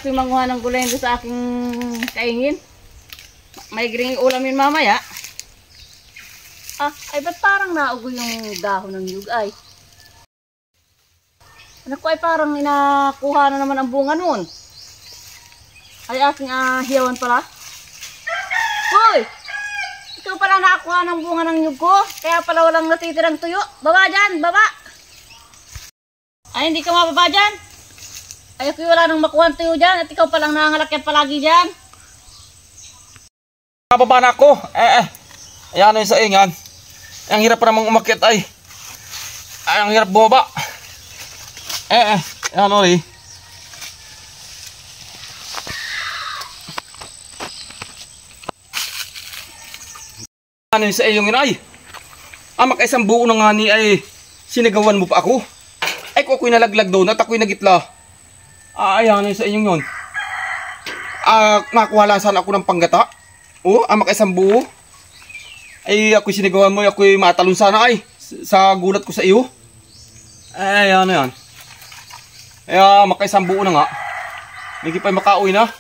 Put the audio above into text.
ako'y manguha ng gulay doon sa aking kaingin. May gring ulam yun mamaya. Ay ba't parang naugo yung dahon ng nyug ay? Anak ko ay parang inakuha na naman ang bunga nun. Ay aking hiyawan pala. Hoy! Ikaw pala nakakuha ng bunga ng nyug ko. Kaya pala walang natitirang tuyo. Baba dyan! Baba! Ay hindi ka mababa dyan. Ay ako'y wala nang makuha ng tuyo dyan. At ikaw palang nangangalakyan palagi dyan. Nababa na ako. Ayan ano yung sa ingan. Ang hirap pa namang umakyat ay. Ang hirap bumaba. Ayan o rin. Ano yung sa iyong inay? Makaisang buo na nga ni ay sinagawan mo pa ako. Ay kung ako'y nalaglag doon at ako'y nagitla. Ayan yung sa inyong yun. Nakuha lang sana ako ng panggata. Makaisang buo. Ay ako'y sinagawan mo, ako'y matalon sana ay. Sa gulat ko sa iyo. Ayan na yan. Ay makaisang buo na nga. Hindi pa makauwi na.